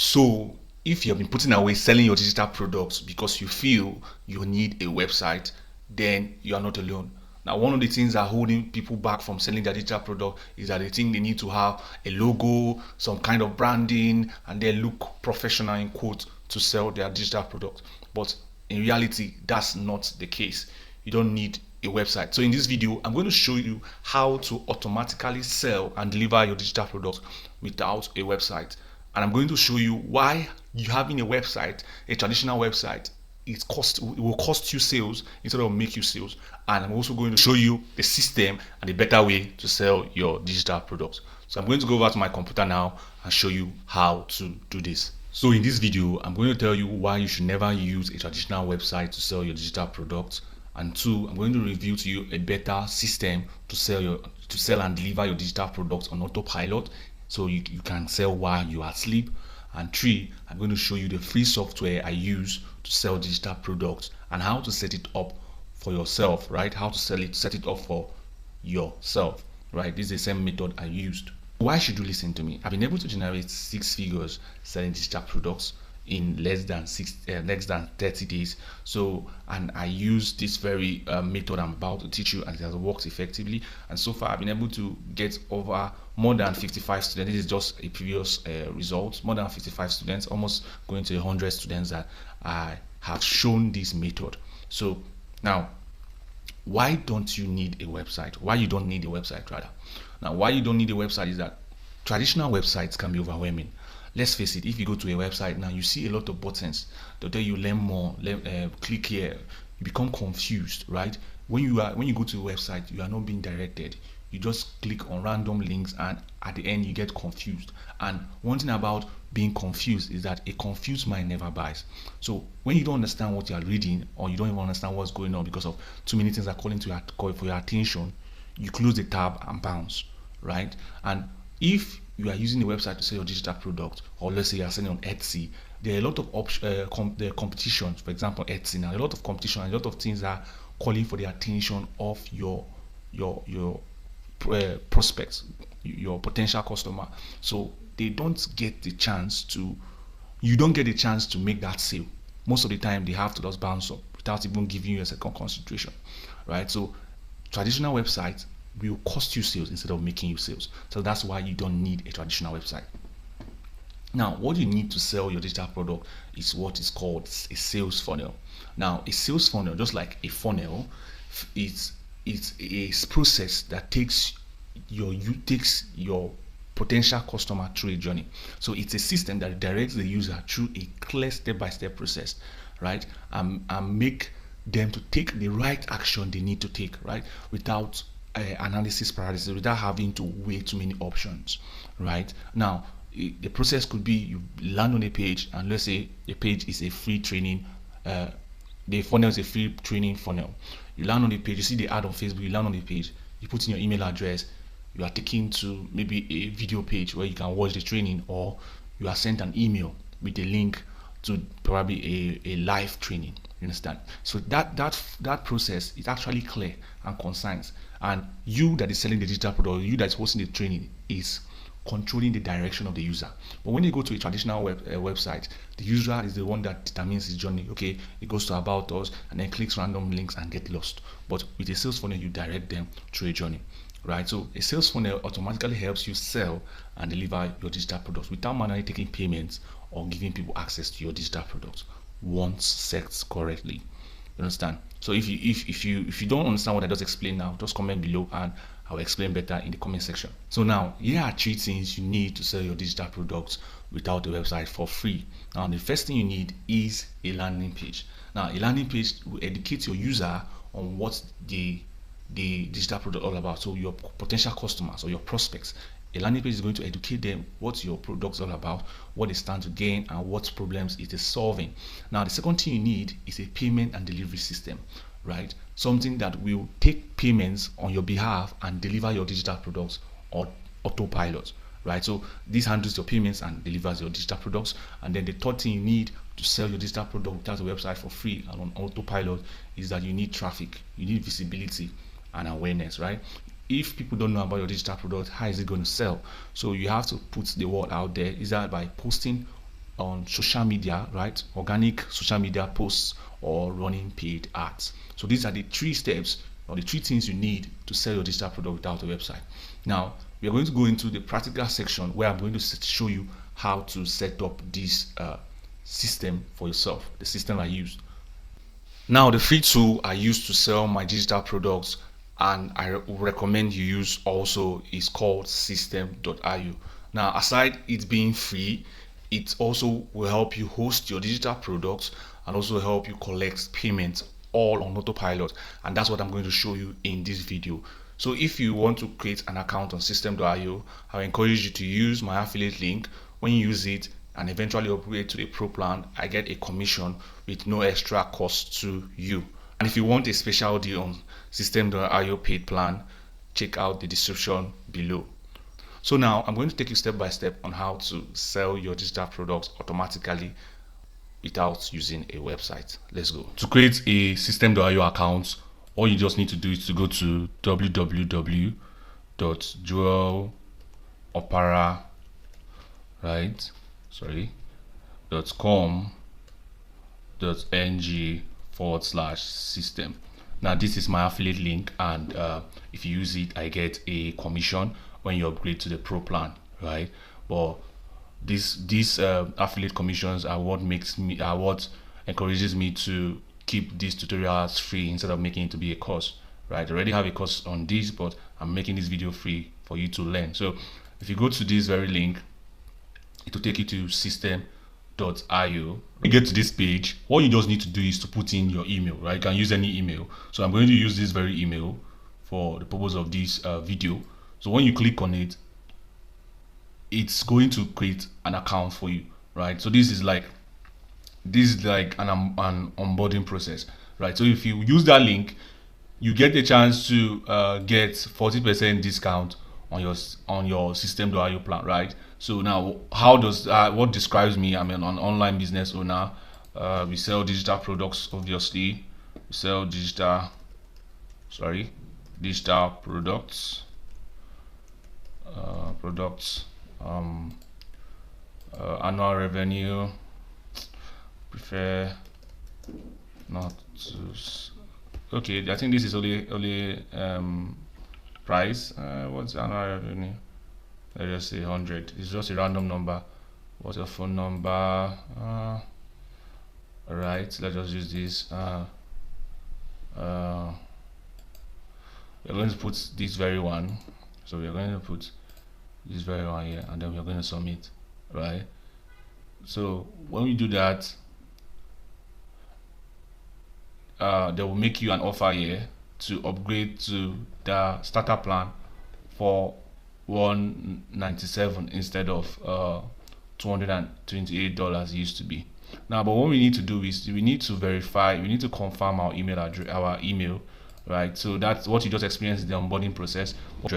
So if you have been putting away selling your digital products because you feel you need a website, then you are not alone. Now, one of the things that are holding people back from selling their digital product is that they think they need to have a logo, some kind of branding, and they look professional in quote to sell their digital product. But in reality, that's not the case. You don't need a website. So in this video, I'm going to show you how to automatically sell and deliver your digital products without a website. And I'm going to show you why you having a website, a traditional website, it will cost you sales instead of make you sales. And I'm also going to show you the system and the better way to sell your digital products. So I'm going to go over to my computer now and show you how to do this. So in this video, I'm going to tell you why you should never use a traditional website to sell your digital products. And two, I'm going to reveal to you a better system to sell and deliver your digital products on autopilot, so you can sell while you are asleep. And three, I'm going to show you the free software I use to sell digital products and how to set it up for yourself, right? How to set it up for yourself, right? This is the same method I used. Why should you listen to me? I've been able to generate 6 figures selling digital products in less than 30 days. So, and I use this very method I'm about to teach you, and it has worked effectively. And so far I've been able to get over more than 55 students. This is just a previous result. More than 55 students, almost going to 100 students that I have shown this method. So now, why don't you need a website? Why you don't need a website rather? Now, why you don't need a website is that traditional websites can be overwhelming. Let's face it, if you go to a website now, you see a lot of buttons. They'll tell you learn more, click here. You become confused, right? When you go to a website, you are not being directed. You just click on random links, and at the end you get confused. And one thing about being confused is that a confused mind never buys. So when you don't understand what you are reading, or you don't even understand what's going on because of too many things are calling for your attention, you close the tab and bounce, right? And if you are using a website to sell your digital product, or let's say you are selling on Etsy, there are a lot of competition. For example, Etsy now, a lot of competition and a lot of things are calling for the attention of your prospects, your potential customer. So they don't get the chance to, you don't get the chance to make that sale. Most of the time, they have to just bounce up without even giving you a second consideration, right? So traditional websites will cost you sales instead of making you sales. So that's why you don't need a traditional website. Now, what you need to sell your digital product is what is called a sales funnel. Now, a sales funnel, just like a funnel, it's a process that takes your potential customer through a journey. So it's a system that directs the user through a clear step-by-step process, right? And make them to take the right action they need to take, right? Without analysis paralysis, without having to weigh too many options, right? Now, the process could be you land on a page, and let's say the page is a free training, the funnel is a free training funnel. You land on the page, you see the ad on Facebook, you land on the page, you put in your email address, you are taken to maybe a video page where you can watch the training, or you are sent an email with a link to probably a live training. You understand? So that process is actually clear and concise, and you that is selling the digital product, you that is hosting the training, is controlling the direction of the user. But when you go to a traditional website, the user is the one that determines his journey. Okay, it goes to about us and then clicks random links and get lost. But with a sales funnel, you direct them through a journey, right? So a sales funnel automatically helps you sell and deliver your digital products without manually taking payments or giving people access to your digital products once set correctly. You understand? So if you don't understand what I just explained now, just comment below and I'll explain better in the comment section. So now, here are 3 things you need to sell your digital products without a website for free. Now, the first thing you need is a landing page. Now, a landing page will educate your user on what the digital product all about. So your potential customers or your prospects, a landing page is going to educate them what your product is all about, what they stand to gain, and what problems it is solving. Now, the second thing you need is a payment and delivery system, right? Something that will take payments on your behalf and deliver your digital products on autopilot, right? So this handles your payments and delivers your digital products. And then the third thing you need to sell your digital product without a website for free and on autopilot is that you need traffic, you need visibility and awareness, right? If people don't know about your digital product, how is it going to sell? So you have to put the word out there. Is that by posting on social media, right? Organic social media posts or running paid ads. So these are the 3 steps or the 3 things you need to sell your digital product without a website. Now we are going to go into the practical section where I'm going to show you how to set up this system for yourself, the system I use. Now the free tool I use to sell my digital products and I recommend you use also is called system.io. Now aside it being free, it also will help you host your digital products and also help you collect payments all on Autopilot, and that's what I'm going to show you in this video. So if you want to create an account on system.io, I encourage you to use my affiliate link. When you use it and eventually upgrade to the pro plan, I get a commission with no extra cost to you. And if you want a special deal on system.io paid plan, check out the description below. So now I'm going to take you step by step on how to sell your digital products automatically without using a website. Let's go. To create a system.io account, all you just need to do is to go to www.jewelopera, right? .com.ng/system. Now this is my affiliate link, and if you use it, I get a commission when you upgrade to the pro plan, right? But these affiliate commissions are what encourages me to keep these tutorials free instead of making it to be a course, right? I already have a course on this, but I'm making this video free for you to learn. So if you go to this very link, it will take you to system.io. You get to this page, all you just need to do is to put in your email, right? You can use any email. So I'm going to use this very email for the purpose of this video. So when you click on it, it's going to create an account for you, right? So this is like an onboarding process, right? So if you use that link, you get the chance to get 40% discount on your system.io plan, right? So now how does what describes me? I'm an online business owner. We sell digital products, obviously. We sell digital products annual revenue, prefer not to. Okay, I think this is only price. What's annual revenue? Let's just say 100. It's just a random number. What's your phone number? All right, let's just use this. We're going to put this very one. So we're going to put this very one here, and then we're going to submit, right? So when we do that, they will make you an offer here to upgrade to the starter plan for $197 instead of $228 used to be. Now, but what we need to do is we need to verify, we need to confirm our email address, right? So that's what you just experienced in the onboarding process.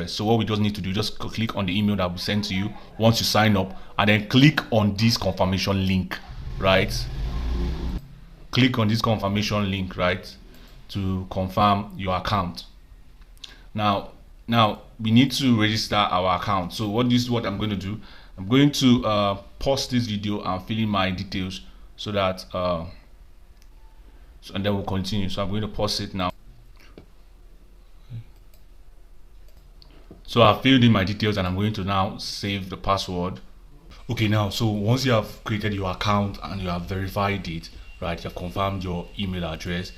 So what we just need to do, just click on the email that we sent to you once you sign up, and then click on this confirmation link, right? Click on this confirmation link, right, to confirm your account. Now we need to register our account. So this is what I'm going to do. I'm going to pause this video and fill in my details so that and then we'll continue. So I'm going to pause it now. So I've filled in my details and I'm going to now save the password. Okay, now so once you have created your account and you have verified it, right, you have confirmed your email address,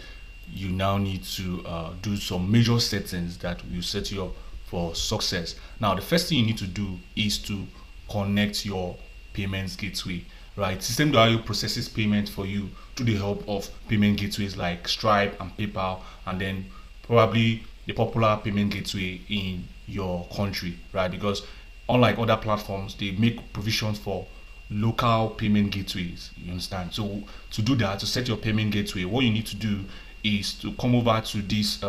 you now need to do some major settings that will set you up for success. Now the first thing you need to do is to connect your payments gateway, right? System.io processes payment for you through the help of payment gateways like Stripe and PayPal, and then probably the popular payment gateway in your country, right? Because unlike other platforms, they make provisions for local payment gateways, you understand? So to do that, to set your payment gateway, what you need to do is to come over to this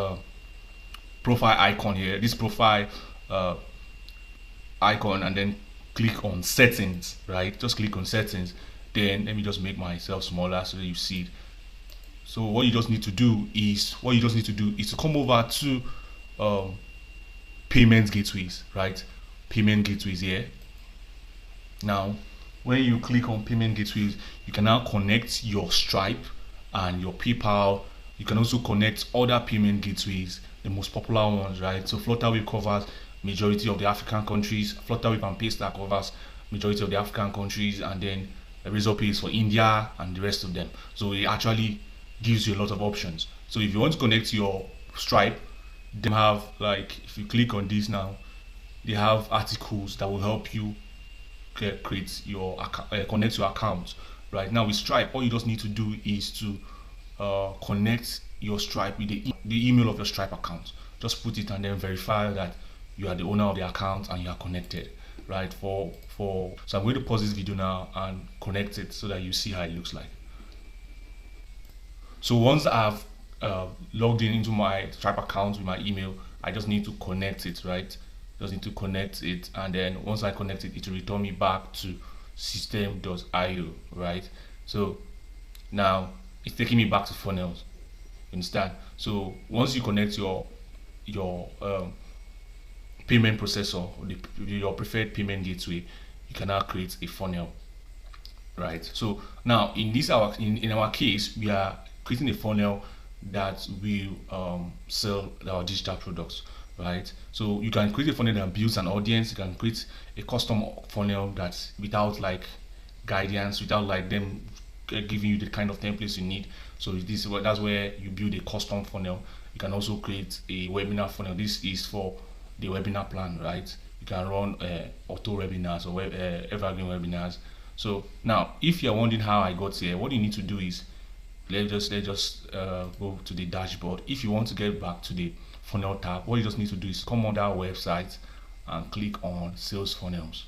profile icon here, this profile icon, and then click on settings, right? Just click on settings. Then let me just make myself smaller so that you see it. So what you just need to do is to come over to payment gateways, right? Payment gateways here. Now when you click on payment gateways, you can now connect your Stripe and your PayPal. You can also connect other payment gateways, the most popular ones, right? So Flutterwave covers majority of the African countries. Flutterwave and Paystar covers majority of the African countries, and then Razorpay is for India and the rest of them. So it actually gives you a lot of options. So if you want to connect your Stripe, they have, like, if you click on this now, they have articles that will help you create your connect your account. Right now with Stripe, all you just need to do is to connect your Stripe with the email of your Stripe account. Just put it and then verify that you are the owner of the account and you are connected, right? So I'm going to pause this video now and connect it so that you see how it looks like. So once I've logged in into my Stripe account with my email, I just need to connect it, right? Just need to connect it, and then once I connect it, it will return me back to system.io, right? So now it's taking me back to funnels. You understand? So once you connect your payment processor, your preferred payment gateway, you can now create a funnel, right? So now in our case, we are creating a funnel that will sell our digital products, right? So you can create a funnel that builds an audience. You can create a custom funnel that's without like guidance, without like them giving you the kind of templates you need. So that's where you build a custom funnel. You can also create a webinar funnel. This is for the webinar plan, right? You can run auto webinars or evergreen webinars. So now, if you're wondering how I got here, what you need to do is let's just go to the dashboard. If you want to get back to the funnel tab, what you just need to do is come on that website and click on sales funnels,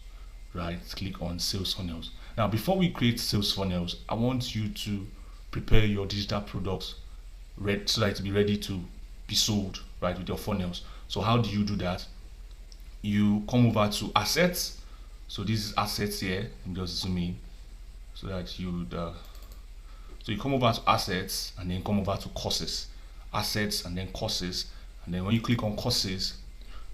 right? Click on sales funnels. Now, before we create sales funnels, I want you to prepare your digital products so that it will be ready to be sold, right, with your funnels. So how do you do that? You come over to assets. So this is assets here. I'm just zoom in so that you so you come over to assets and then come over to courses, assets and then courses, and then when you click on courses,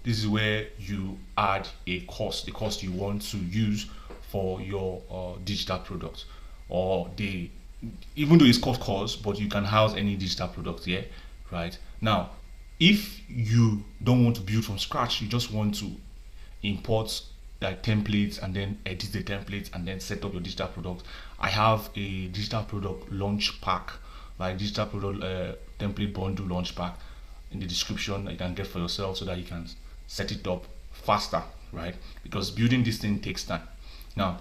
this is where you add a course, the course you want to use for your digital product, or even though it's called course, but you can house any digital product here, right? Now, if you don't want to build from scratch, you just want to import like templates and then edit the templates and then set up your digital product, I have a digital product launch pack, like digital product template bundle launch pack in the description that you can get for yourself so that you can set it up faster, right? Because building this thing takes time. Now,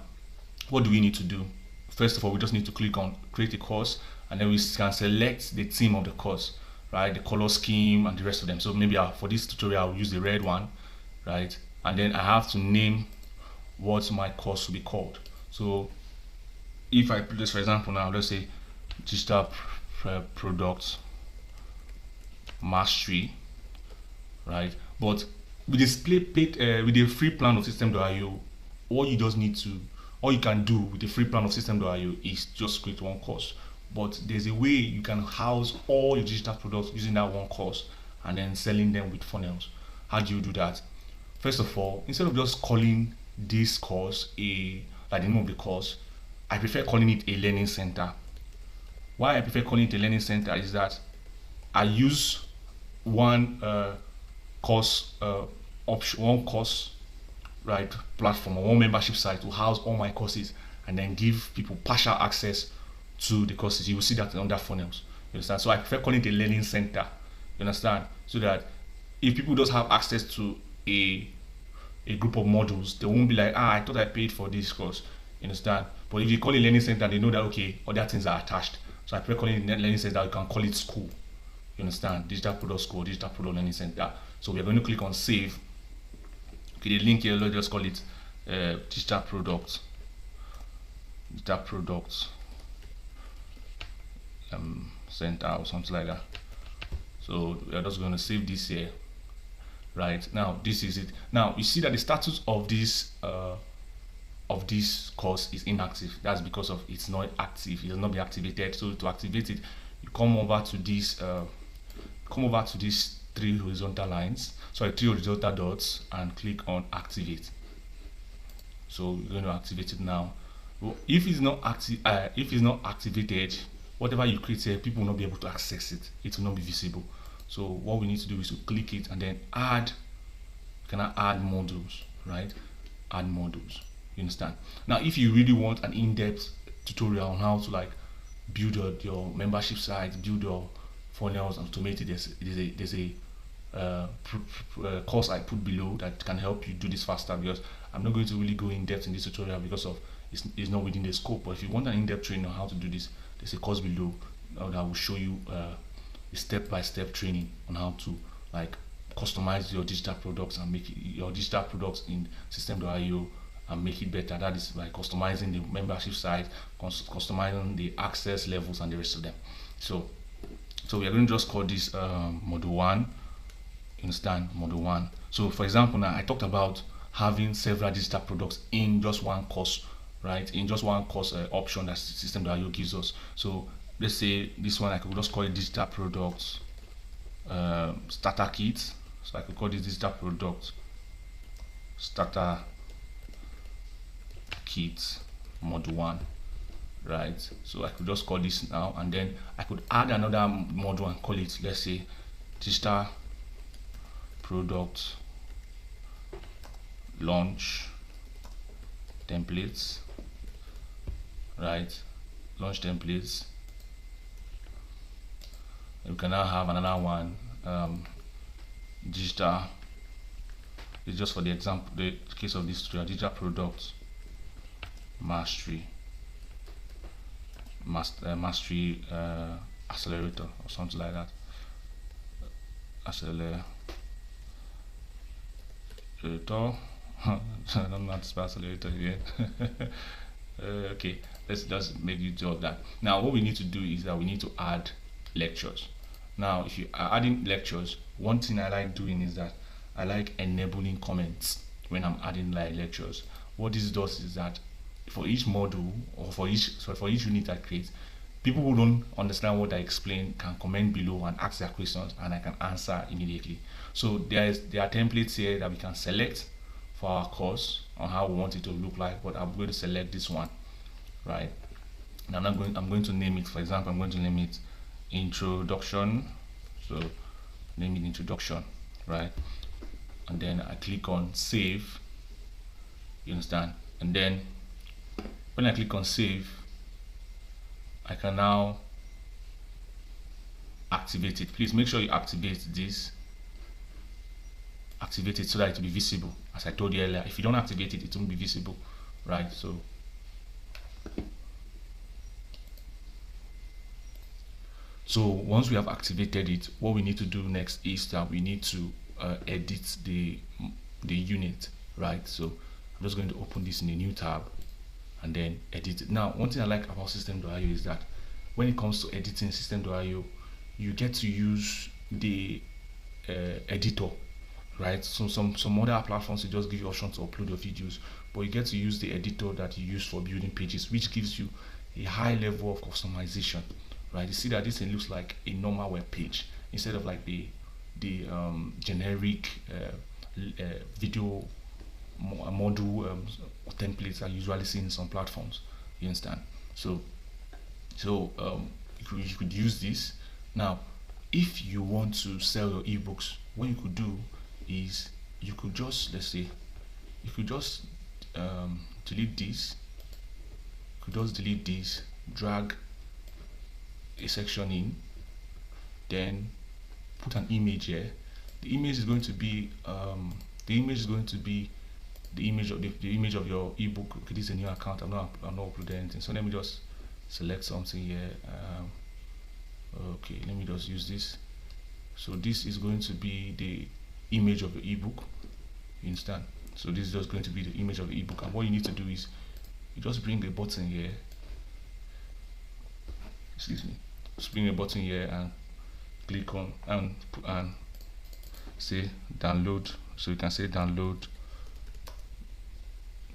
what do we need to do? First of all, we just need to click on create a course, and then we can select the theme of the course, right? The color scheme and the rest of them. So maybe for this tutorial, I'll use the red one, right? And then I have to name what my course will be called. So if I put this, for example, now let's say digital product mastery, right? But with the free plan of system.io, all you can do with the free plan of system.io is just create one course. But there's a way you can house all your digital products using that one course and then selling them with funnels. How do you do that? First of all, instead of just calling this course like the name of the course, I prefer calling it a learning center. Why I prefer calling it a learning center is that I use one course right platform, or one membership site to house all my courses and then give people partial access to the courses. You will see that under funnels. You understand? So I prefer calling it a learning center. You understand? So that if people just have access to a group of modules, they won't be like, I thought I paid for this course. You understand? But if you call it learning center, they know that okay, other things are attached. So I prefer calling it learning center. You can call it school. You understand? Digital product school, digital product learning center. So we are going to click on save. Okay, the link here, let's just call it digital product center or something like that. So we are just going to save this here. Right now, this is it. Now you see that the status of this course is inactive. That's because of it's not active. It has not been activated. So to activate it, you come over to these three horizontal dots and click on activate. So we're going to activate it now, Well, if it's not activated, whatever you create here, people will not be able to access it. It will not be visible. So what we need to do is to click it and then add. You can add modules, right? Add modules. You understand? Now, if you really want an in-depth tutorial on how to like build your membership site, build your funnels, and automate it, there's a course I put below that can help you do this faster, because I'm not going to really go in depth in this tutorial because of it's not within the scope. But if you want an in-depth training on how to do this, there's a course below that will show you a step-by-step training on how to like customize your digital products and make your digital products in system.io and make it better. That is by customizing the membership site, customizing the access levels and the rest of them. So we are going to just call this module 1. You understand? Module 1. So for example, now I talked about having several digital products in just one course, right? In just one course option that system.io gives us. So let's say this one, I could just call it digital products starter kit. So I could call this digital product starter kit module 1, right? So I could just call this now, and then I could add another module and call it, let's say, digital product launch templates, right? Launch templates. You can now have another one, digital. It's just for the example, the case of this tutorial, digital product mastery accelerator or something like that. Accelerator. I don't know how to spell accelerator here. Okay, let's just make use of that. Now what we need to do is that we need to add lectures. Now if you are adding lectures, one thing I like doing is that I like enabling comments when I'm adding like lectures. What this does is that for each module or for each unit I create, people who don't understand what I explain can comment below and ask their questions, and I can answer immediately. So there are templates here that we can select for our course on how we want it to look like, but I'm going to select this one, right? And I'm going to name it, for example, I'm going to name it introduction. So name it introduction, right? And then I click on save. You understand? And then when I click on save, I can now activate it. Please make sure you activate this. Activate it so that it will be visible. As I told you earlier, if you don't activate it, it won't be visible, right? So once we have activated it, what we need to do next is that we need to edit the unit, right? So I'm just going to open this in a new tab and then edit it. Now, one thing I like about system.io is that when it comes to editing system.io, you get to use the editor, right? So some other platforms will just give you option to upload your videos, but you get to use the editor that you use for building pages, which gives you a high level of customization, right? You see that this thing looks like a normal web page instead of like the generic video module templates I usually see in some platforms. You understand? So you could use this. Now, if you want to sell your ebooks, what you could do is you could just, let's say, you could just delete this. You could just delete this, drag a section in, then put an image here. The image is going to be the image of your ebook. Okay, this is a new account. I'm not uploading anything. So let me just select something here. Okay, let me just use this. So this is going to be the image of your ebook. You understand? So this is just going to be the image of the ebook, and what you need to do is you just bring a button here. Excuse me. Just bring a button here and click on and say download. So you can say download.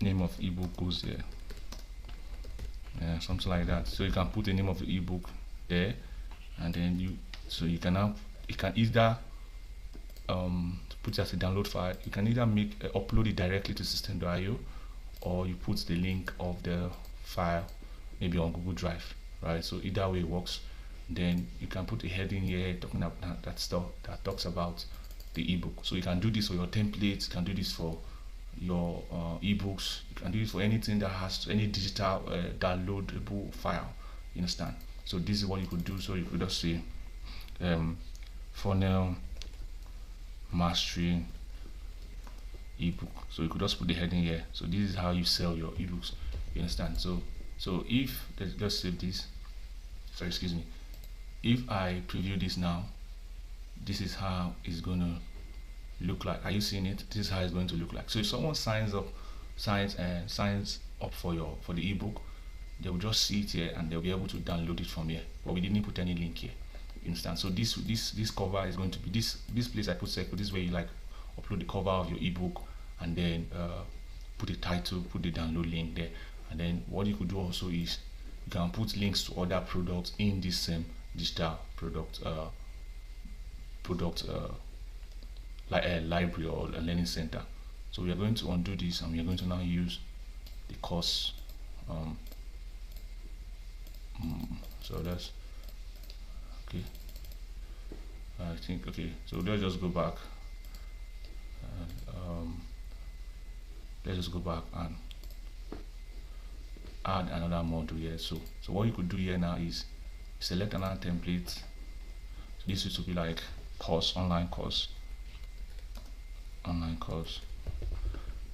Name of ebook goes there. Yeah, something like that. So you can put the name of the ebook there, and then you can either put it as a download file. You can either upload it directly to system.io, or you put the link of the file, maybe on Google Drive, right? So either way it works. Then you can put a heading here talking about that stuff that talks about the ebook. So you can do this for your templates, you can do this for your ebooks, you can do it for anything that has any digital downloadable file. You understand? So this is what you could do. So you could just say funnel mastery ebook. So you could just put the heading here. So this is how you sell your ebooks. You understand? So if let's save this. Sorry, excuse me. If I preview this now, this is how it's gonna look like. Are you seeing it? This is how it's going to look like. So if someone signs up for the ebook, they will just see it here and they'll be able to download it from here. But we didn't put any link here. You understand? So this cover is going to be this place I put circle. This is where you like upload the cover of your ebook and then put the title, put the download link there. And then what you could do also is you can put links to other products in this same digital product like a library or a learning center. So we are going to undo this and we are going to now use the course. So that's okay. I think okay. So let's just go back. Let's just go back and add another module here. So what you could do here now is select another template. So this is to be like course, online course.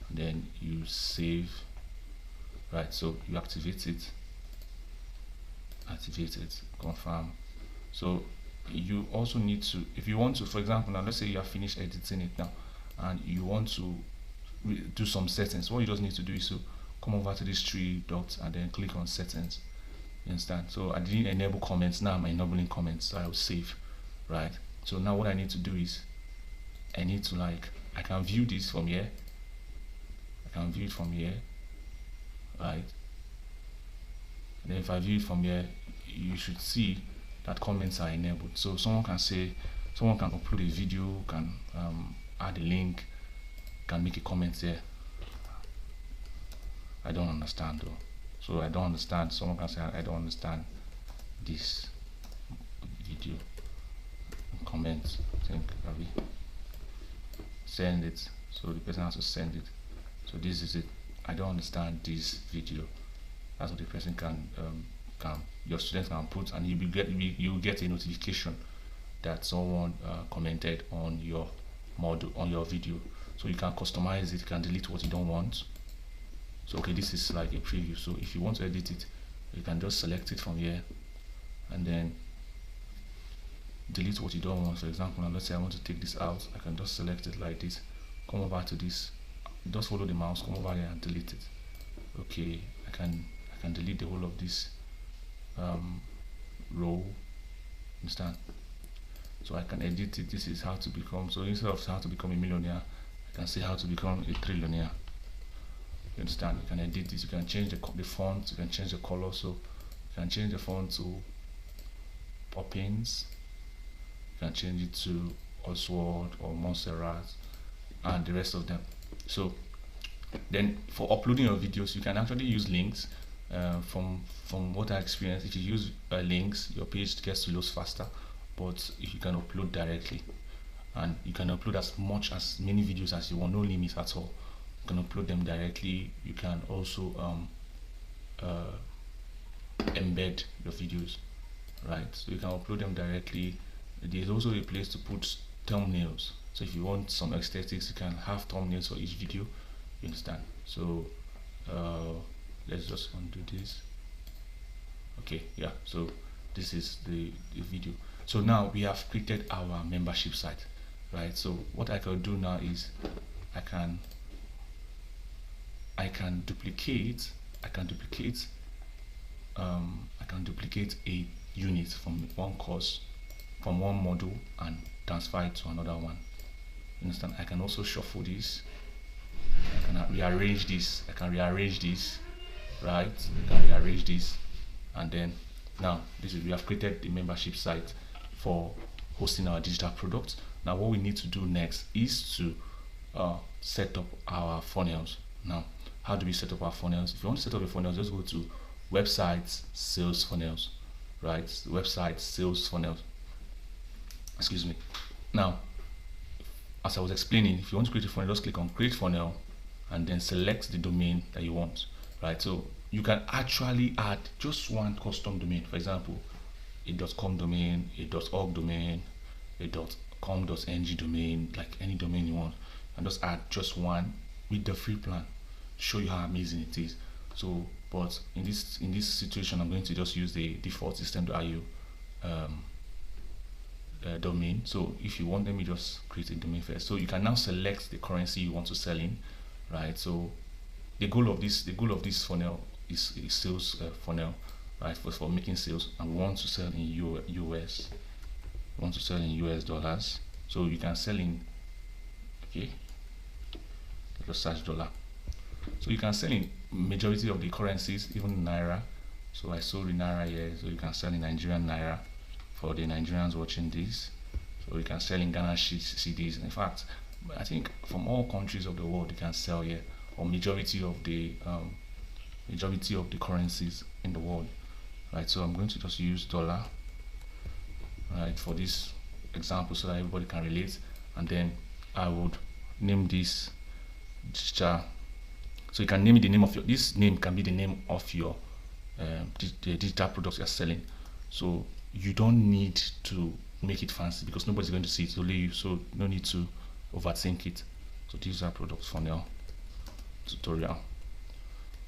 Then you save, right? So you activate it, confirm. So you also need to, if you want to, for example, now let's say you have finished editing it now and you want to do some settings. What you just need to do is to come over to these three dots and then click on settings. You understand? So I didn't enable comments, now I'm enabling comments, so I will save, right? So now what I need to do is I need to I can view this from here. I can view it from here, right? And then if I view it from here, you should see that comments are enabled. So someone can upload a video, can add a link, can make a comment here. I don't understand though. So I don't understand. Someone can say I don't understand this video. Comment. I think Ravi. Send it. So the person has to send it. So this is it. I don't understand this video. That's what the person can your student can put, and you get a notification that someone commented on your module, on your video. So you can customize it. You can delete what you don't want. So okay, this is like a preview. So if you want to edit it, you can just select it from here and then delete what you don't want. For example, now let's say I want to take this out, I can just select it like this, come over to this, just follow the mouse, come over here and delete it. Okay, I can delete the whole of this row. Understand? So I can edit it. This is how to become, so instead of how to become a millionaire, I can say how to become a trillionaire. You understand? You can edit this, you can change the font, you can change the color. So you can change the font to Poppins, you can change it to Oswald or Montserrat and the rest of them. So then for uploading your videos, you can actually use links. From what I experienced, if you use links, your page gets to load faster, but if you can upload directly, and you can upload as many videos as you want, no limit at all. You can upload them directly. You can also embed your videos, right? So you can upload them directly. There's also a place to put thumbnails. So if you want some aesthetics, you can have thumbnails for each video. You understand? So let's just undo this. Okay, yeah, so this is the video. So now we have created our membership site, right? So what I can do now is I can duplicate a unit from one course, from one module, and transfer it to another one. You understand? I can also shuffle this. I can rearrange this. Right? I can rearrange this, and then now we have created the membership site for hosting our digital products. Now what we need to do next is to set up our funnels. Now how do we set up our funnels? If you want to set up a funnel, just go to websites sales funnels, right? Website sales funnels, excuse me. Now, as I was explaining, if you want to create a funnel, just click on create funnel and then select the domain that you want, right? So you can actually add just one custom domain. For example, a .com domain, a .org domain, a .com.ng domain, like any domain you want, and just add just one with the free plan to show you how amazing it is. So, but in this situation, I'm going to just use the default system.io domain. So if you want, let me just create a domain first. So you can now select the currency you want to sell in, right? So the goal of this funnel is a sales funnel, right? For making sales, and we want to sell in US. We want to sell in US dollars. So you can sell in, okay, let's search dollar. So you can sell in majority of the currencies, even naira. So I sold in naira here, so you can sell in Nigerian naira for the Nigerians watching this. So you can sell in Ghana cedis. In fact, I think from all countries of the world you can sell here, or majority of the currencies in the world, right? So I'm going to just use dollar, right, for this example so that everybody can relate, and then I would name this digital. So you can name it the name of this name can be the name of your the digital products you're selling. So you don't need to make it fancy because nobody's going to see it, only you, so no need to overthink it. So these are products funnel tutorial.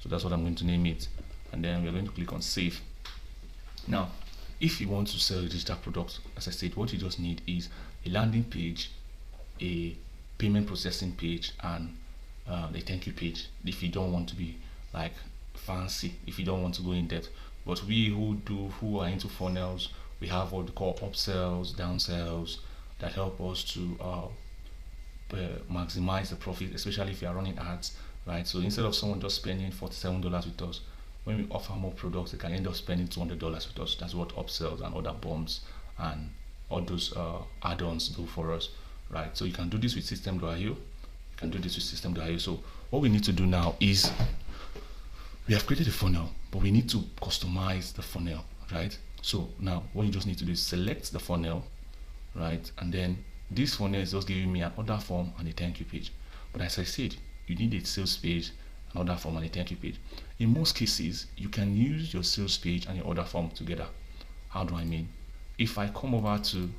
So that's what I'm going to name it, and then we're going to click on save. Now, if you want to sell digital products, as I said, what you just need is a landing page, a payment processing page, and a thank you page. If you don't want to be like fancy, if you don't want to go in depth, but we who are into funnels, we have what we call upsells, downsells that help us to maximize the profit, especially if you are running ads, right? So instead of someone just spending $47 with us, when we offer more products, they can end up spending $200 with us. That's what upsells and other bombs and all those add-ons do for us, right? So you can do this with system.io. You can do this with system.io. So what we need to do now is we have created a funnel, but we need to customize the funnel, right? So now what you just need to do is select the funnel, right? And then this funnel is just giving me an order form and a thank you page. But as I said, you need a sales page, an order form, and a thank you page. In most cases, you can use your sales page and your order form together. How do I mean? If I come over to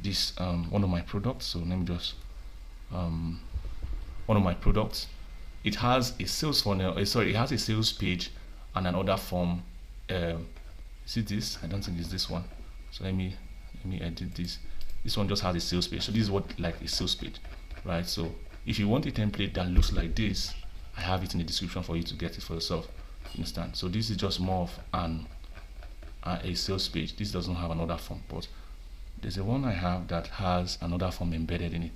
this one of my products, so let me just one of my products, it has a sales funnel. It has a sales page and an order form. See this? I don't think it's this one. So let me edit this. This one just has a sales page. So this is what like a sales page, right? So if you want a template that looks like this, I have it in the description for you to get it for yourself. You understand? So this is just more of a sales page. This doesn't have an order form, but there's a one I have that has an order form embedded in it.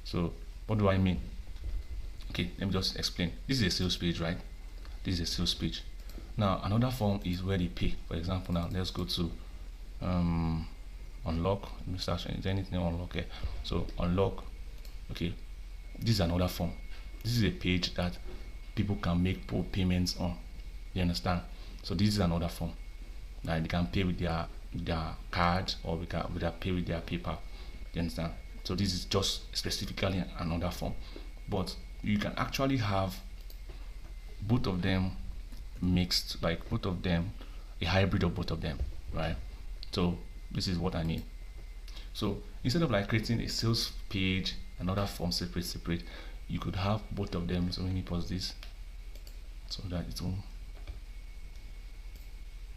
So what do I mean? Okay, let me just explain. This is a sales page, right? This is a sales page. Now another form is where they pay. For example, now let's go to unlock. Let me start. Is there anything unlock here? So unlock. Okay, this is another form. This is a page that people can make payments on. You understand? So this is another form. Now they can pay with their card, or we can pay with their PayPal. You understand? So this is just specifically another form, but you can actually have both of them mixed, like both of them, a hybrid of both of them, right? So this is what I mean. So instead of like creating a sales page, another form separate, you could have both of them. So let me pause this so that it will,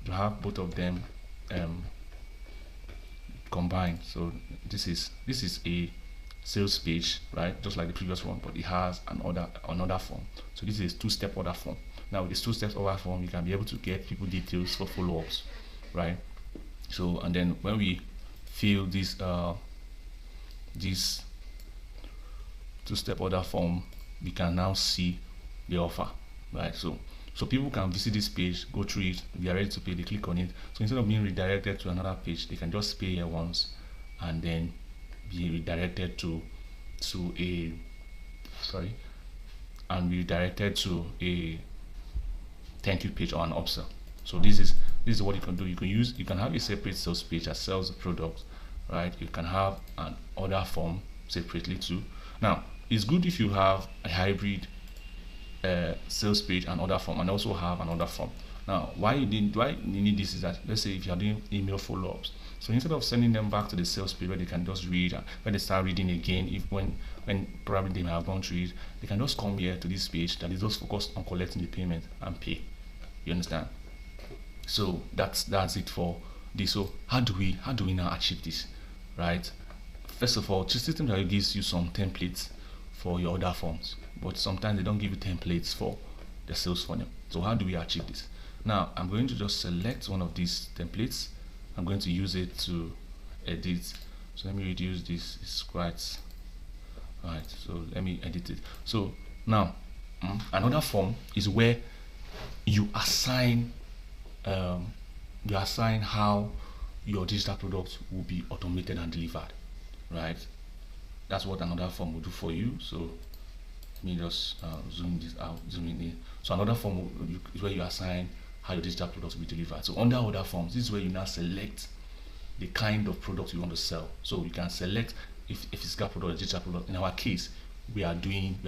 to have both of them combined. So this is a sales page, right, just like the previous one, but it has another form. So this is a two-step order form. Now with this two-step order form, you can be able to get people details for follow-ups, right? So and then when we fill this two-step order form, we can now see the offer, right? So people can visit this page, go through it, they are ready to pay, they click on it. So instead of being redirected to another page, they can just pay here once and then be redirected to a thank you page or an upsell. So this is what you can do. You can have a separate sales page that sells the product, right? You can have an order form separately too. Now it's good if you have a hybrid sales page and order form, and also have an order form. Now why you need this is that, let's say if you are doing email follow-ups, so instead of sending them back to the sales page where they can just read, and when they start reading again, if when probably they may have gone through it, they can just come here to this page that is just focused on collecting the payment and pay. You understand? So that's it for this. So how do we now achieve this, right? First of all, the system that gives you some templates for your order forms, but sometimes they don't give you templates for the sales funnel. So how do we achieve this? Now I'm going to just select one of these templates. I'm going to use it to edit. So let me reduce this. It's quite right. So let me edit it. So now another form is where you assign how your digital product will be automated and delivered, right? That's what another form will do for you. So let me just zoom this out, zoom in. So another form is where you assign how your digital products will be delivered. So under other forms, this is where you now select the kind of product you want to sell. So you can select if physical product or digital product. In our case, we are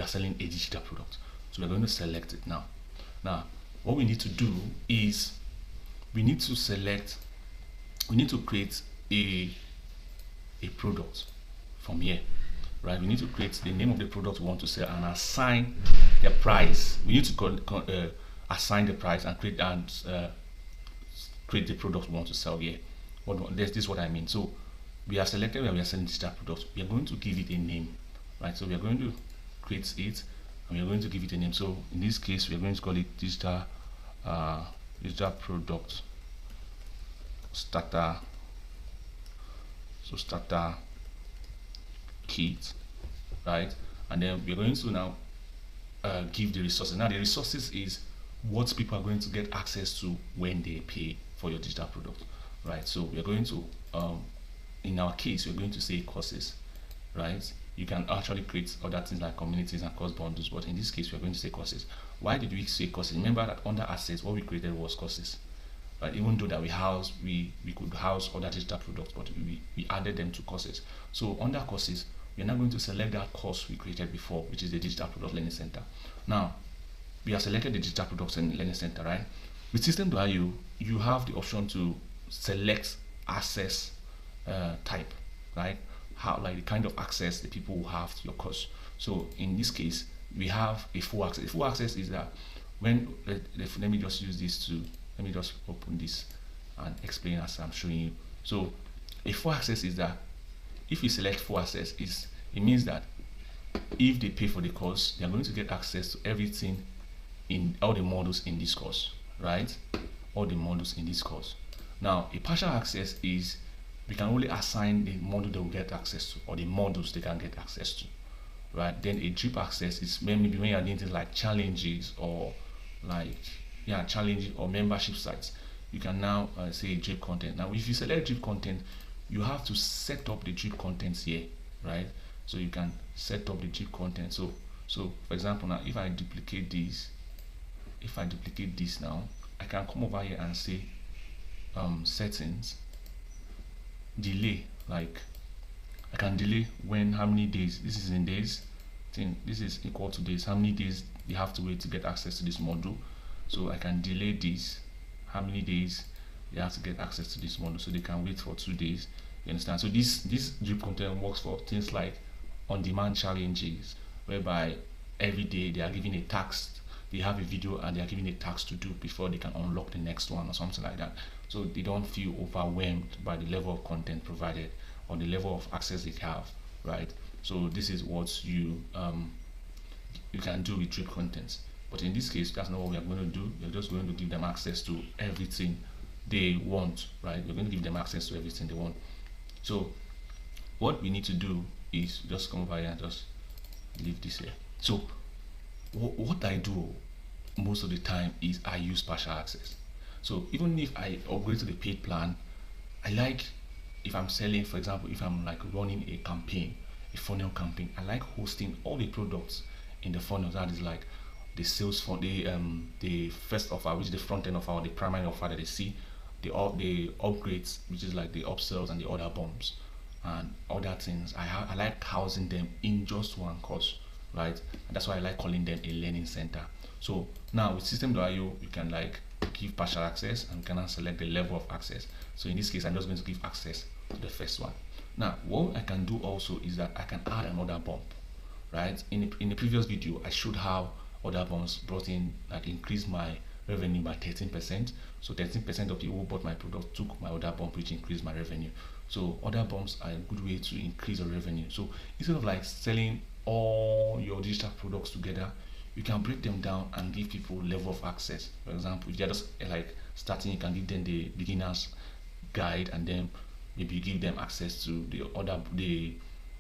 selling a digital product. So we're going to select it now. Now, what we need to do is we need to create a product from here, right? We need to create the name of the product we want to sell and assign the price. We need to assign the price and create the product we want to sell here. This is what I mean. So we have selected where we are selling digital products. We are going to give it a name, right? So we are going to create it and we are going to give it a name. So in this case, we are going to call it digital product starter. So starter kit, right? And then we're going to now give the resources. Now the resources is what people are going to get access to when they pay for your digital product, right? So we're going to in our case we're going to say courses, right? You can actually create other things like communities and course bundles, but in this case we're going to say courses. Why did we say courses? Remember that under assets what we created was courses, right? Even though that we could house other digital products, but we added them to courses. So under courses we're now going to select that course we created before, which is the digital product learning center. Now we have selected the digital products and learning center, right? With system.io you have the option to select access type, right? How, like, the kind of access the people will have to your course. So in this case we have a full access. Full access is that when let me just use this to let me just open this and explain as I'm showing you. So a full access is that if you select full access, it means that if they pay for the course, they are going to get access to everything in all the modules in this course, right? All the modules in this course. Now a partial access is we can only assign the module they will get access to, or the modules they can get access to, right? Then a drip access is maybe when you're doing things like challenges or challenges or membership sites. You can now say drip content. Now if you select drip content, you have to set up the drip contents here, right? So you can set up the drip content. So for example, now if I duplicate this now, I can come over here and say settings, delay. Like I can delay how many days. This is in days. This is equal to days. How many days you have to wait to get access to this module. So I can delay this. How many days they have to get access to this module. So they can wait for 2 days. You understand? So this drip content works for things like on-demand challenges, whereby every day they are given a task. They have a video and they are given a task to do before they can unlock the next one or something like that. So they don't feel overwhelmed by the level of content provided or the level of access they have, right? So this is what you can do with drip contents. But in this case, that's not what we are going to do. We're just going to give them access to everything they want, right? We're going to give them access to everything they want. So what we need to do is just come over here and just leave this here. So what I do most of the time is I use partial access. So even if I upgrade to the paid plan, I like, if I'm selling, for example, if I'm like running a campaign, a funnel campaign, I like hosting all the products in the funnel. That is like sales for the first offer, which is the front end offer or the primary offer that they see, the upgrades, which is like the upsells and the order bumps and other things. I like housing them in just one course, right? And that's why I like calling them a learning center. So now with system.io, you can like give partial access and you can now select the level of access. So in this case, I'm just going to give access to the first one. Now what I can do also is that I can add another bump, right? In the previous video, I showed how order bumps brought in, like, increased my revenue by 13%. So 13% of people who bought my product took my order bump, which increased my revenue. So order bumps are a good way to increase your revenue. So instead of like selling all your digital products together, you can break them down and give people level of access. For example, if they're just like starting, you can give them the beginner's guide, and then maybe you give them access to the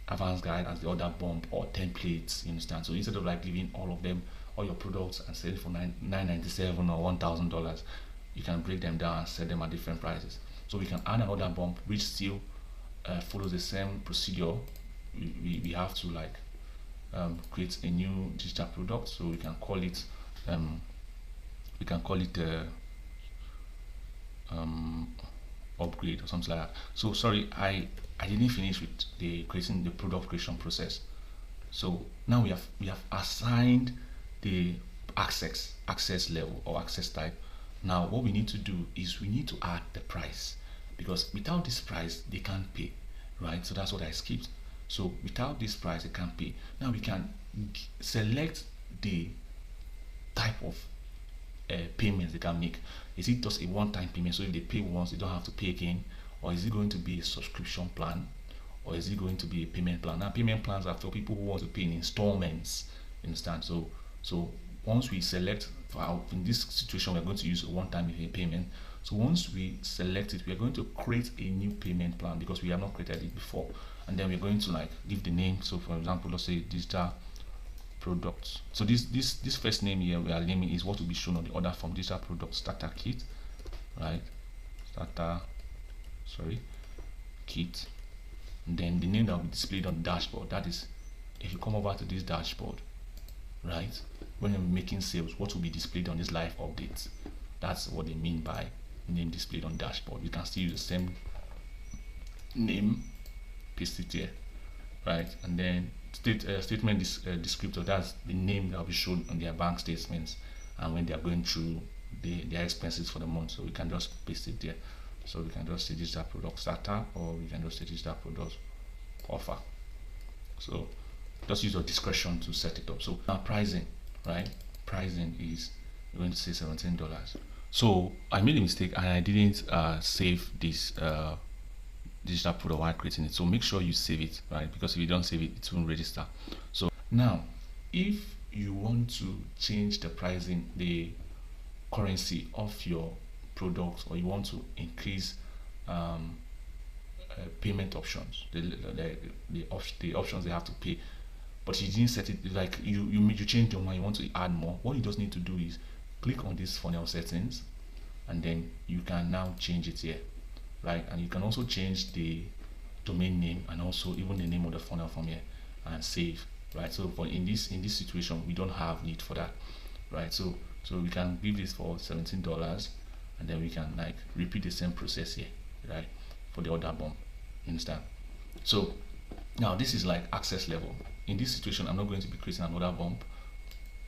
advanced guide as the order bump or templates, you understand? So instead of like giving all of them all your products and selling for $997 or $1,000, you can break them down and sell them at different prices. So we can add an order bump which still follows the same procedure. We have to like create a new digital product, so we can call it upgrade or something like that. So sorry, I didn't finish with the creating the product creation process. So now we have assigned the access level or access type. Now what we need to do is we need to add the price, because without this price they can't pay, right? So that's what I skipped. So without this price they can't pay. Now we can select the type of payments they can make. Is it just a one-time payment, so if they pay once they don't have to pay again, or is it going to be a subscription plan, or is it going to be a payment plan? Now payment plans are for people who want to pay in installments, you understand? So once we select, in this situation we're going to use a one-time payment. So once we select it, we are going to create a new payment plan because we have not created it before, and then we're going to like give the name. So for example, let's say digital products. So this first name here we are naming is what will be shown on the order form: digital product starter kit, right? Kit. And then the name that will be displayed on the dashboard, that is, if you come over to this dashboard, right, when you're making sales, what will be displayed on this live updates. That's what they mean by name displayed on dashboard. You can still use the same name, paste it here, right? And then statement descriptor, that's the name that will be shown on their bank statements and when they are going through their expenses for the month. So we can just paste it there. So we can just say digital product starter, or we can just say digital product offer. So just use your discretion to set it up. So now pricing, right? Pricing is, we're going to say $17. So I made a mistake and I didn't save this digital product while creating it. So make sure you save it, right? Because if you don't save it, it won't register. So now if you want to change the pricing, the currency of your products, or you want to increase payment options, the options they have to pay, but you didn't set it, like you change your mind, you want to add more, what you just need to do is click on this funnel settings, and then you can now change it here, right? And you can also change the domain name and also even the name of the funnel from here and save, right? So for in this situation we don't have need for that, right? So we can give this for $17, and then we can like repeat the same process here, right, for the order bump, you understand? So now this is like access level. In this situation I'm not going to be creating an order bump,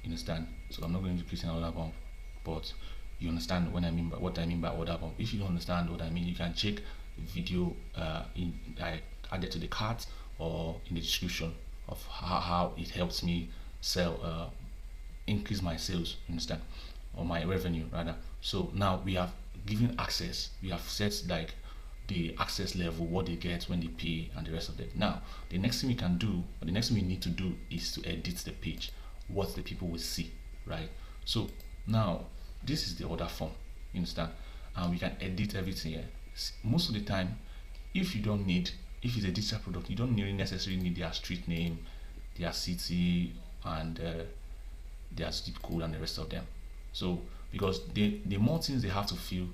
you understand? So I'm not going to create an order bump, but you understand what I mean by order bump. If you don't understand what I mean, you can check the video I added to the cart or in the description of how it helps me sell, increase my sales, you understand, or my revenue rather. So now we have given access, we have set like the access level, what they get when they pay, and the rest of it. Now the next thing we can do, or the next thing we need to do, is to edit the page, what the people will see, right? So now this is the order form, you understand, and we can edit everything here. Most of the time, if it's a digital product, you don't really necessarily need their street name, their city, and their zip code and the rest of them. So because the more things they have to fill,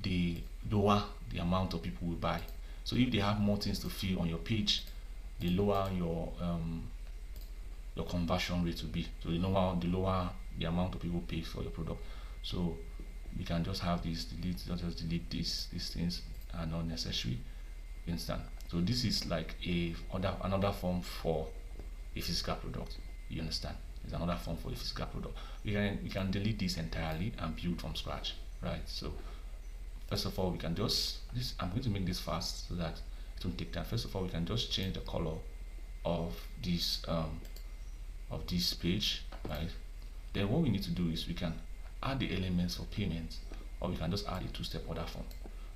the lower the amount of people will buy. So if they have more things to fill on your page, the lower your conversion rate will be. So the lower the amount of people pay for your product. So we can just have this delete, just delete these things are not necessary. Instant. So this is like another form for a physical product. You understand? It's another form for a physical product. We can delete this entirely and build from scratch, right? So first of all, we can just I'm going to make this fast so that it won't take time. First of all, we can just change the color of this page, right? Then what we need to do is we can add the elements for payment, or we can just add a two-step order form.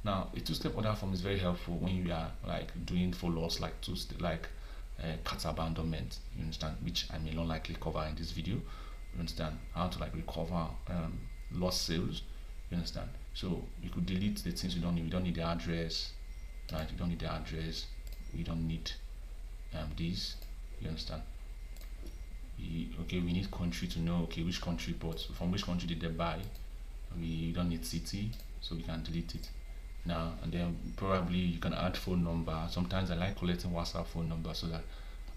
Now, a two-step order form is very helpful when you are like doing follow-ups like cart abandonment, you understand, which I may not likely cover in this video. You understand how to like recover lost sales, you understand. So you could delete the things you don't need. We don't need the address, right? You don't need the address. We don't need this, you understand. Okay, we need country to know, okay, which country bought, from which country did they buy. We don't need city, so we can delete it now. And then probably you can add phone number. Sometimes I like collecting WhatsApp phone number so that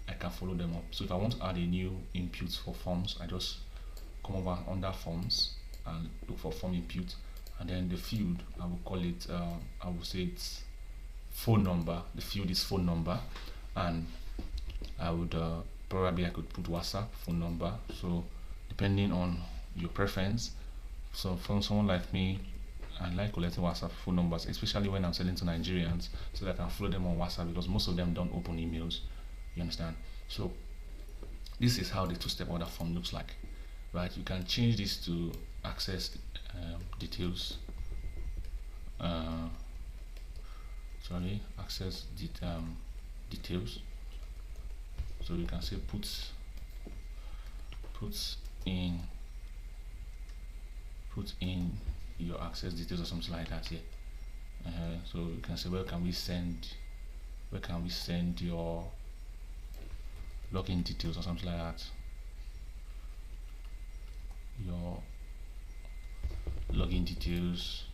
I can follow them up. So if I want to add a new input for forms, I just come over under forms and look for form input, and then the field I will call it I will say it's phone number. The field is phone number, and I would probably I could put WhatsApp phone number. So depending on your preference. So from someone like me, I like collecting WhatsApp phone numbers, especially when I'm selling to Nigerians, so that I can follow them on WhatsApp, because most of them don't open emails. You understand? So this is how the two-step order form looks like, right? You can change this to access details. Access details. So you can say put in your access details or something like that here. So you can say where can we send your login details or something like that. Your login details.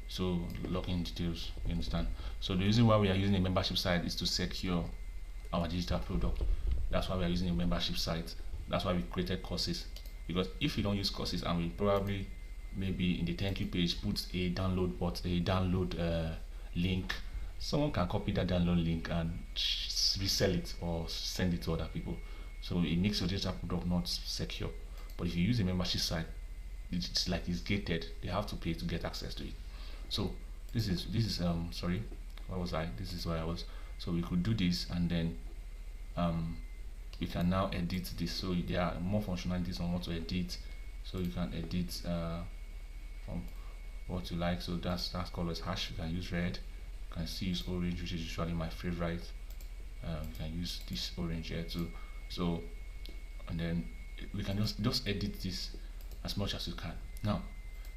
So login details, you understand? So the reason why we are using a membership site is to secure our digital product. That's why we are using a membership site. That's why we created courses. Because if you don't use courses, and we probably maybe in the thank you page put a download link, someone can copy that download link and resell it or send it to other people. So it makes your digital product not secure. But if you use a membership site, it's like it's gated. They have to pay to get access to it. So this is sorry, where was I? This is where I was. So we could do this, and then we can now edit this. So there are more functionalities on what to edit. So you can edit from what you like. So that's color is hash. You can use red. You can see use orange, which is usually my favorite. You can use this orange here too. So and then we can just edit this as much as you can. Now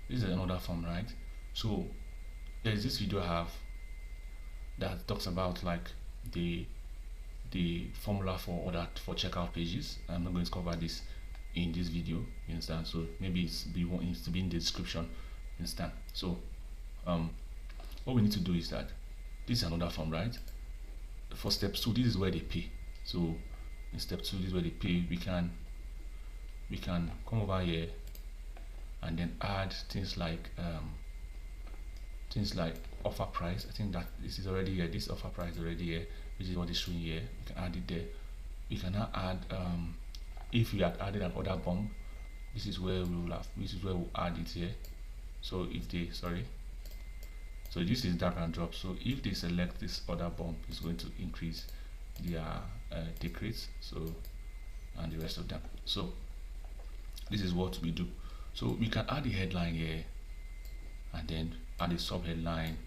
this is another form, right? So there's this video I have that talks about like the formula for checkout pages. I'm not going to cover this in this video, you understand? So maybe it's to be in the description, you understand? So what we need to do is that this is another form, right? For step 2, this is where they pay. So in step 2, this is where they pay. We can come over here and then add things like offer price. I think that this is already here. This offer price is already here, which is what is showing here. You can add it there. We can now add if we had added an order bump, this is where we'll add it here. So if they so this is drag and drop. So if they select this order bump, it's going to increase their take rates, so and the rest of them. So this is what we do. So we can add the headline here and then add a sub headline,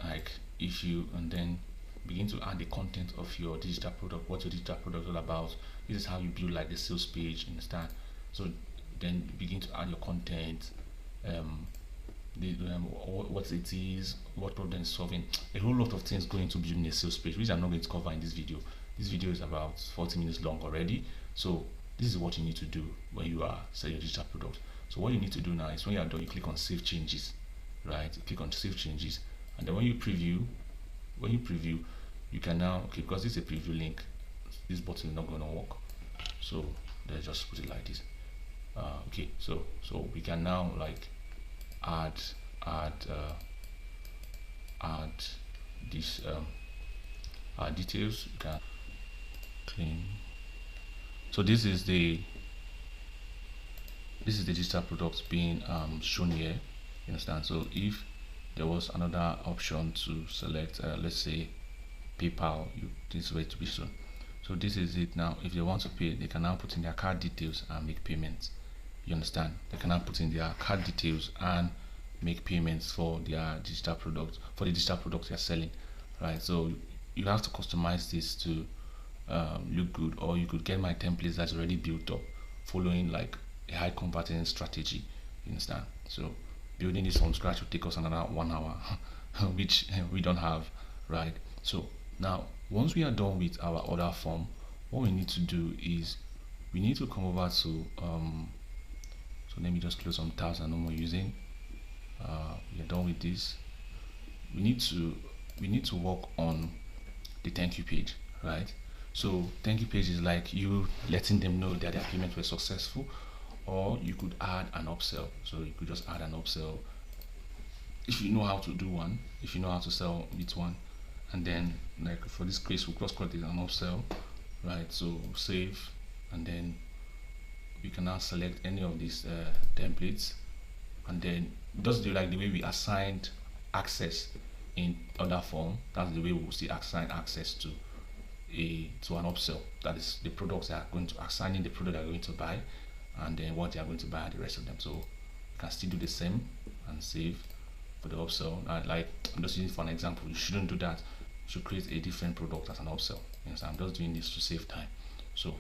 like issue, and then begin to add the content of your digital product, what your digital product is all about. This is how you build like the sales page, understand? So then begin to add your content, what it is, what problem it's solving, a whole lot of things going to building a sales page, which I'm not going to cover in this video. This video is about 40 minutes long already. So this is what you need to do when you are selling your digital product. So what you need to do now is when you are done, you click on save changes, right? You click on save changes, and then when you preview, you can now, okay, because this is a preview link, this button is not going to work. So let's just put it like this. Okay, so we can now like add add this details. You can clean. So this is the digital product being shown here. You understand? So if there was another option to select, let's say PayPal, this way to be shown. So this is it now. If they want to pay, they can now put in their card details and make payments. You understand? They can now put in their card details and make payments for their digital product, for the digital products they're selling, right? So you have to customize this to look good, or you could get my templates that's already built up following like a high converting strategy. You understand? So building this from scratch will take us another 1 hour which we don't have, right? So now once we are done with our order form, what we need to do is we need to come over to so let me just close some tabs I'm no more using. We are done with this. We need to work on the thank you page, right? So thank you page is like you letting them know that their payments were successful, or you could add an upsell. So you could just add an upsell if you know how to do one, if you know how to sell with one, and then like for this case we'll cross code it an upsell, right? So save, and then we can now select any of these templates, and then just do like the way we assigned access in other form. That's the way we will see assign access to an upsell. That is the products that are going to assigning the product they're going to buy, and then what they are going to buy the rest of them. So you can still do the same and save for the upsell. Like I'm just using for an example. You shouldn't do that. You should create a different product as an upsell. Yes, I'm just doing this to save time. So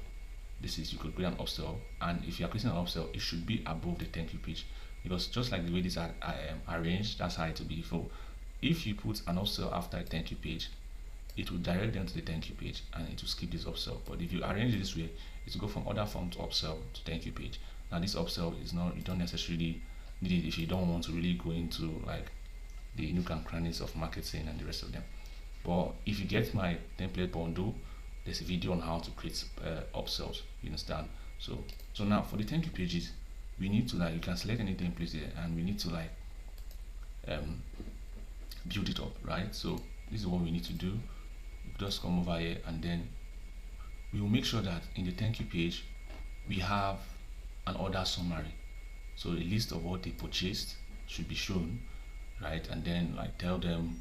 this is, you could create an upsell, and if you are creating an upsell, it should be above the thank you page, because just like the way these are arranged, that's how it will be. So if you put an upsell after a thank you page, it will direct them to the thank you page and it will skip this upsell. But if you arrange it this way, it will go from order form to upsell to thank you page. Now this upsell is not, you don't necessarily need it if you don't want to really go into like the nook and crannies of marketing and the rest of them. But if you get my template bundle, there's a video on how to create upsells. You understand? So now for the thank you pages, we need to like, you can select any template here, and we need to like build it up, right? So this is what we need to do. Just come over here, and then we will make sure that in the thank you page we have an order summary. So a list of what they purchased should be shown, right? And then like tell them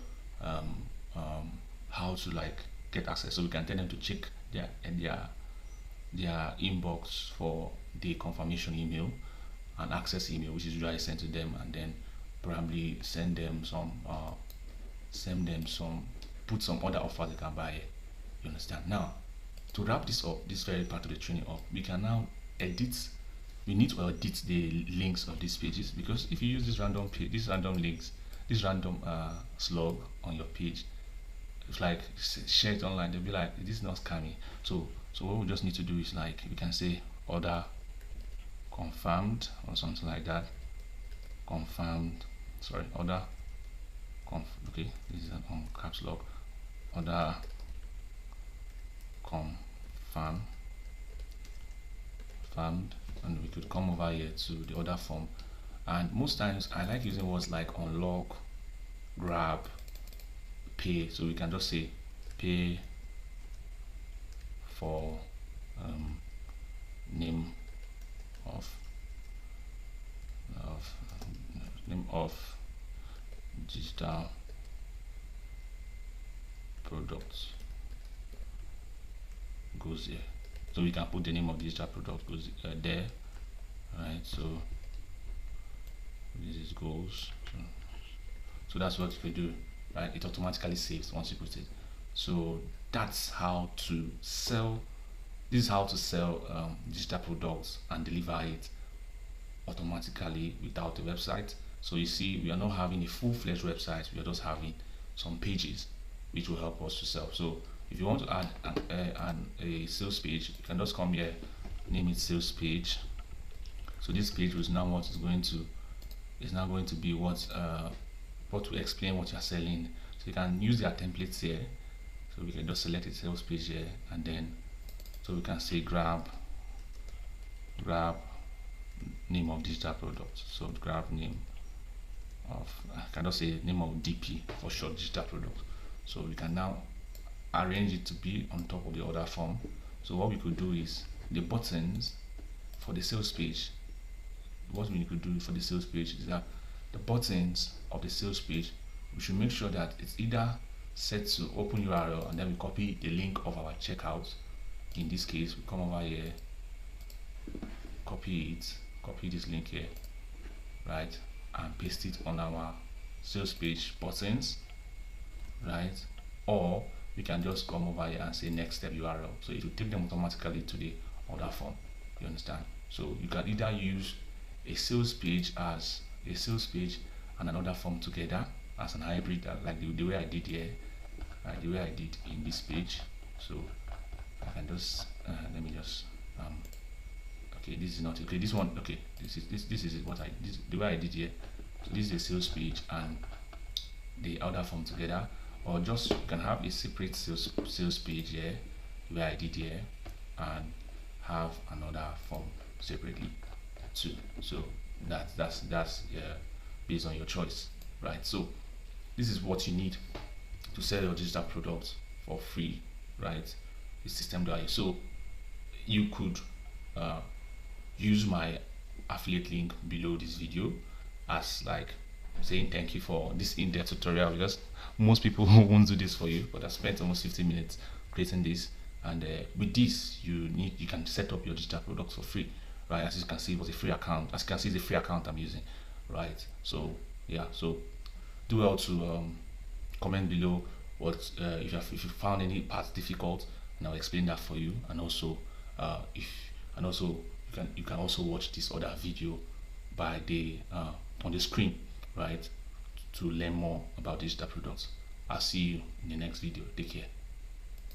how to like get access. So we can tell them to check their inbox for the confirmation email and access email, which is usually sent to them, and then probably send them some put some other offers they can buy. You understand? Now to wrap this up, this very part of the training up, we can now edit. We need to edit the links of these pages, because if you use this random page, these random links, this random slug on your page, it's like share it online, they'll be like, this is not scammy. So what we just need to do is like, we can say order confirmed or something like that. Confirmed, sorry, order okay, this is on caps lock. Order confirmed, and we could come over here to the order form, and most times I like using words like unlock, grab, pay. So we can just say pay for name of digital products goes here. So we can put the name of the digital product goes there, right? So this is goals. So that's what you do, right? It automatically saves once you put it. So that's how to sell. This is how to sell digital products and deliver it automatically without a website. So you see, we are not having a full-fledged website. We are just having some pages which will help us to sell. So if you want to add a sales page, you can just come here, name it sales page. So this page is now what is going to be what will explain what you're selling. So you can use their templates here. So we can just select a sales page here, and then So we can say grab name of digital product. So grab name of, I can just say name of DP for short, digital product. So we can now arrange it to be on top of the order form. So what we could do is the buttons for the sales page, what we could do for the sales page is that the buttons of the sales page, we should make sure that it's either set to open URL and then we copy the link of our checkout. In this case, we come over here, copy this link here, right, and paste it on our sales page buttons, right? Or we can just come over here and say next step URL, so it will take them automatically to the order form. You understand? So you can either use a sales page as a sales page and another form together as an hybrid, like the way I did here, the way I did in this page. So I can just let me just okay, this is not okay, this one, okay, this is what the way I did here. So this is a sales page and the order form together, or just you can have a separate sales page here, the way I did here, and have another form separately too. So that's based on your choice, right? So this is what you need to sell your digital products for free, right? The system guide. So you could use my affiliate link below this video as like saying thank you for this in-depth tutorial, because most people won't do this for you, but I spent almost 15 minutes creating this. And with this, you can set up your digital products for free, right? As you can see, it was a free account. As you can see, it's a free account I'm using, right? So yeah, so do well to comment below what if you found any parts difficult, and I'll explain that for you. And also you can also watch this other video by the on the screen, right, to learn more about digital products. I'll see you in the next video. Take care.